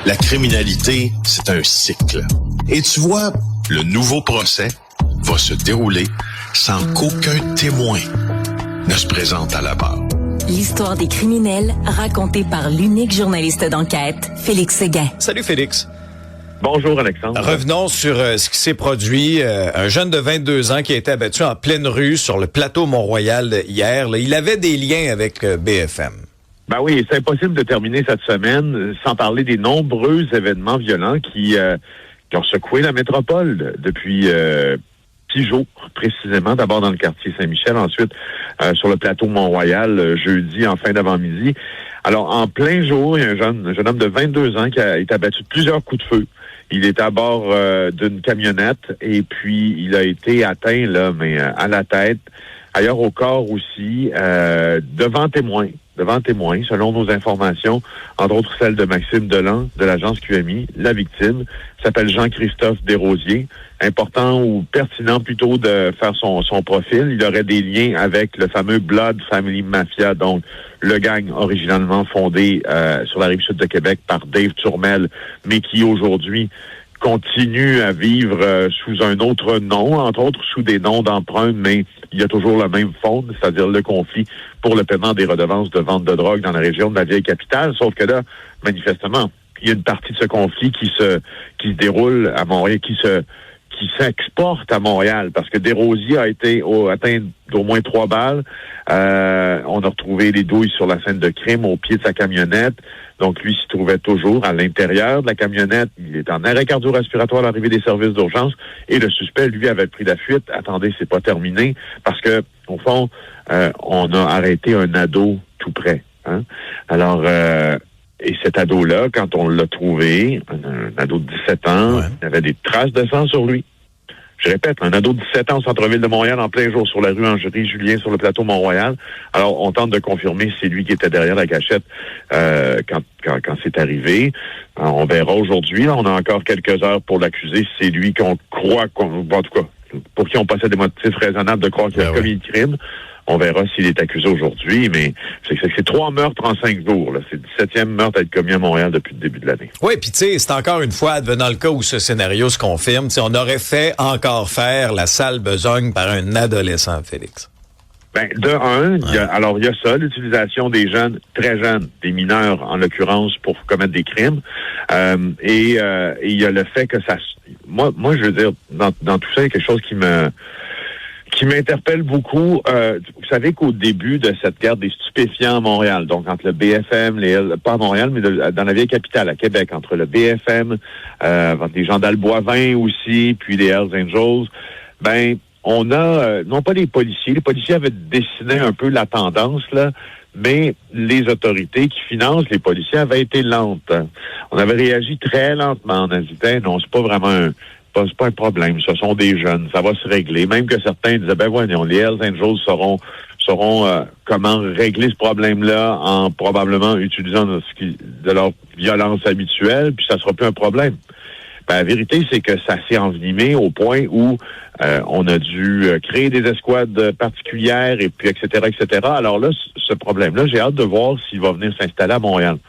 La criminalité, c'est un cycle. Et tu vois, le nouveau procès va se dérouler sans qu'aucun témoin ne se présente à la barre. L'histoire des criminels racontée par l'unique journaliste d'enquête, Félix Séguin. Salut Félix. Bonjour Alexandre. Revenons sur ce qui s'est produit. Un jeune de 22 ans qui a été abattu en pleine rue sur le plateau Mont-Royal hier. Là, il avait des liens avec BFM. Ben oui, c'est impossible de terminer cette semaine sans parler des nombreux événements violents qui ont secoué la métropole depuis 6 jours, précisément. D'abord dans le quartier Saint-Michel, ensuite sur le plateau Mont-Royal, jeudi en fin d'avant-midi. Alors, en plein jour, il y a un jeune homme de 22 ans qui a été abattu de plusieurs coups de feu. Il était à bord d'une camionnette et puis il a été atteint, là, mais à la tête, ailleurs au corps aussi, devant témoins, selon nos informations, entre autres celle de Maxime Delan, de l'agence QMI. La victime s'appelle Jean-Christophe Desrosiers. Important ou pertinent plutôt de faire son profil. Il aurait des liens avec le fameux Blood Family Mafia, donc le gang originalement fondé sur la rive sud de Québec par Dave Turmel, mais qui aujourd'hui continue à vivre sous un autre nom, entre autres sous des noms d'emprunt, mais il y a toujours le même fond, c'est-à-dire le conflit pour le paiement des redevances de vente de drogue dans la région de la vieille capitale. Sauf que là, manifestement, il y a une partie de ce conflit qui se déroule à Montréal, qui s'exporte à Montréal, parce que Desrosiers a été atteint d'au moins 3 balles. On a retrouvé les douilles sur la scène de crime au pied de sa camionnette. Donc, lui s'y trouvait toujours à l'intérieur de la camionnette. Il est en arrêt cardio-respiratoire à l'arrivée des services d'urgence. Et le suspect, lui, avait pris la fuite. Attendez, c'est pas terminé. Parce que, au fond, on a arrêté un ado tout près. Hein? Alors, et cet ado-là, quand on l'a trouvé, un ado de 17 ans, il avait des traces de sang sur lui. Je répète, un ado de 17 ans au centre-ville de Montréal, en plein jour, sur la rue Angérie-Julien, sur le plateau Mont-Royal. Alors, on tente de confirmer si c'est lui qui était derrière la cachette quand c'est arrivé. Alors, on verra aujourd'hui. Là, on a encore quelques heures pour l'accuser. C'est lui qu'on croit, en tout cas, pour qui on possède des motifs raisonnables de croire qu'il a commis le crime. On verra s'il est accusé aujourd'hui, mais c'est 3 meurtres en 5 jours. Là. C'est le 17e meurtre à être commis à Montréal depuis le début de l'année. Oui, puis tu sais, c'est encore une fois, advenant le cas où ce scénario se confirme, on aurait fait encore faire la sale besogne par un adolescent, Félix. Ben, de un, il y a ça, l'utilisation des jeunes, très jeunes, des mineurs en l'occurrence, pour commettre des crimes. Et il y a le fait que ça... Moi, je veux dire, dans tout ça, il y a quelque chose qui m'interpelle beaucoup. Vous savez qu'au début de cette guerre des stupéfiants à Montréal, donc entre le BFM, pas à Montréal, mais dans la vieille capitale, à Québec, entre le BFM, des gens d'Alboivin aussi, puis les Hells Angels, ben, on a, non pas les policiers avaient dessiné un peu la tendance, là, mais les autorités qui financent les policiers avaient été lentes. On avait réagi très lentement. On a dit, non, c'est pas vraiment c'est pas un problème, ce sont des jeunes, ça va se régler. Même que certains disaient, voyons, les Hells Angels sauront comment régler ce problème-là en probablement utilisant de leur violence habituelle, puis ça sera plus un problème. Ben, la vérité, c'est que ça s'est envenimé au point où on a dû créer des escouades particulières, et puis etc. Alors là, ce problème-là, j'ai hâte de voir s'il va venir s'installer à Montréal.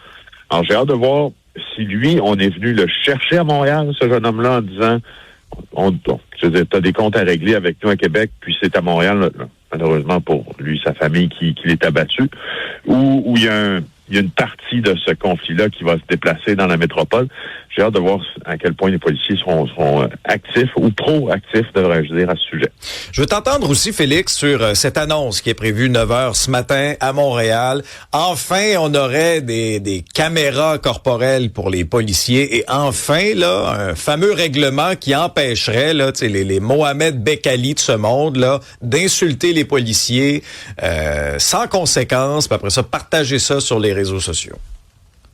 Alors, j'ai hâte de voir si lui, on est venu le chercher à Montréal, ce jeune homme-là, en disant, je veux dire, t'as des comptes à régler avec nous à Québec, puis c'est à Montréal, là, malheureusement pour lui, sa famille, qui l'est abattu, ou il y a une partie de ce conflit-là qui va se déplacer dans la métropole. J'ai hâte de voir à quel point les policiers seront actifs ou proactifs, devrais-je dire, à ce sujet. Je veux t'entendre aussi, Félix, sur cette annonce qui est prévue 9h ce matin à Montréal. Enfin, on aurait des caméras corporelles pour les policiers et enfin, là, un fameux règlement qui empêcherait là, les Mohamed Bekali de ce monde là d'insulter les policiers sans conséquence, puis après ça, partager ça sur les réseaux sociaux.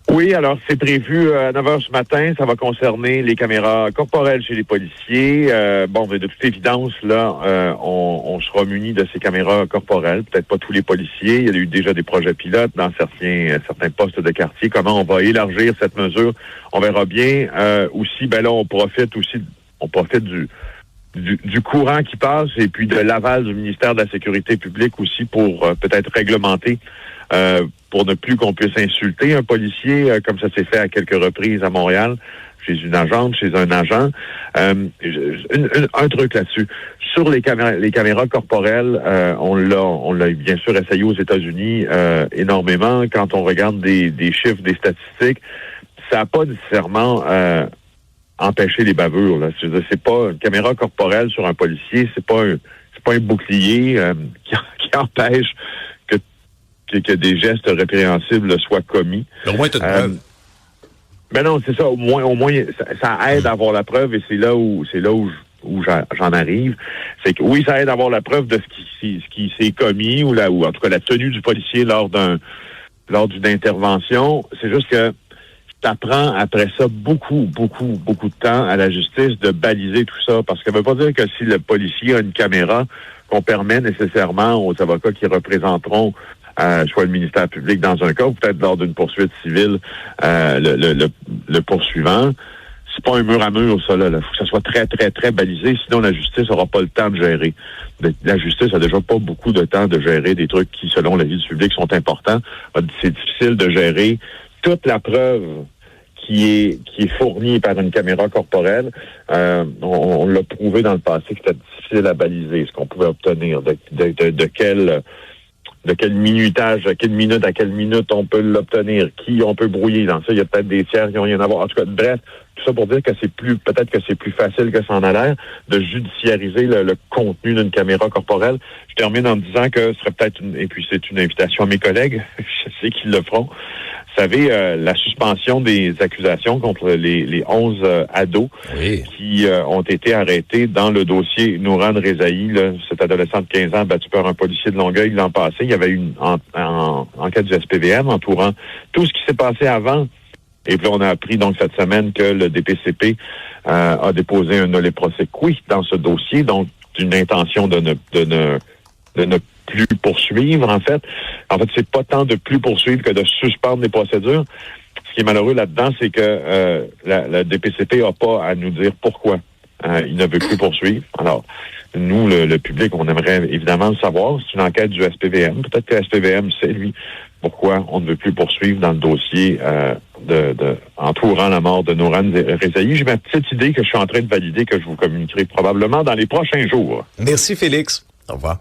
Oui, alors c'est prévu à 9h ce matin. Ça va concerner les caméras corporelles chez les policiers. De toute évidence, là, on sera muni de ces caméras corporelles. Peut-être pas tous les policiers. Il y a eu déjà des projets pilotes dans certains postes de quartier. Comment on va élargir cette mesure? On verra bien. Aussi, là, on profite du courant qui passe et puis de l'aval du ministère de la Sécurité publique aussi pour peut-être réglementer pour ne plus qu'on puisse insulter un policier, comme ça s'est fait à quelques reprises à Montréal, chez une agente, chez un agent. Un truc là-dessus. Sur les caméras corporelles, on l'a bien sûr essayé aux États-Unis énormément. Quand on regarde des chiffres, des statistiques, ça n'a pas nécessairement empêché les bavures. Là. C'est pas une caméra corporelle sur un policier, c'est pas un bouclier qui empêche que des gestes répréhensibles soient commis. Au moins, tu as une preuve. Ben non, c'est ça. Au moins, ça aide à avoir la preuve, et c'est là où j'en arrive. C'est que oui, ça aide à avoir la preuve de ce qui s'est commis ou en tout cas la tenue du policier lors d'une intervention. C'est juste que ça prend après ça beaucoup de temps à la justice de baliser tout ça, parce que ça veut pas dire que si le policier a une caméra, qu'on permet nécessairement aux avocats qui représenteront soit le ministère public dans un cas, ou peut-être lors d'une poursuite civile, le poursuivant. C'est pas un mur à mur, ça, là. Faut que ça soit très, très, très balisé, sinon la justice aura pas le temps de gérer. La justice a déjà pas beaucoup de temps de gérer des trucs qui, selon la vie du public, sont importants. C'est difficile de gérer toute la preuve qui est fournie par une caméra corporelle. On l'a prouvé dans le passé que c'était difficile à baliser, ce qu'on pouvait obtenir, de quel minutage, à quelle minute on peut l'obtenir, qui on peut brouiller. Dans ça, il y a peut-être des tiers qui n'ont rien à voir. En tout cas, bref, tout ça pour dire que peut-être que c'est plus facile que ça en a l'air de judiciariser le contenu d'une caméra corporelle. Je termine en me disant que ce serait peut-être et puis c'est une invitation à mes collègues, je sais qu'ils le feront. Vous savez, la suspension des accusations contre les 11 ados qui ont été arrêtés dans le dossier Nouran Rezaï, cet adolescent de 15 ans battu par un policier de Longueuil l'an passé. Il y avait une enquête du SPVM entourant tout ce qui s'est passé avant. Et puis on a appris donc cette semaine que le DPCP a déposé un nolle prosequi dans ce dossier, donc d'une intention de ne plus poursuivre, en fait. En fait, c'est pas tant de plus poursuivre que de suspendre les procédures. Ce qui est malheureux là-dedans, c'est que la DPCP n'a pas à nous dire pourquoi il ne veut plus poursuivre. Alors, nous, le public, on aimerait évidemment le savoir. C'est une enquête du SPVM. Peut-être que le SPVM sait, lui, pourquoi on ne veut plus poursuivre dans le dossier entourant la mort de Nouran Rezaï. J'ai ma petite idée que je suis en train de valider, que je vous communiquerai probablement dans les prochains jours. Merci, Félix. Au revoir.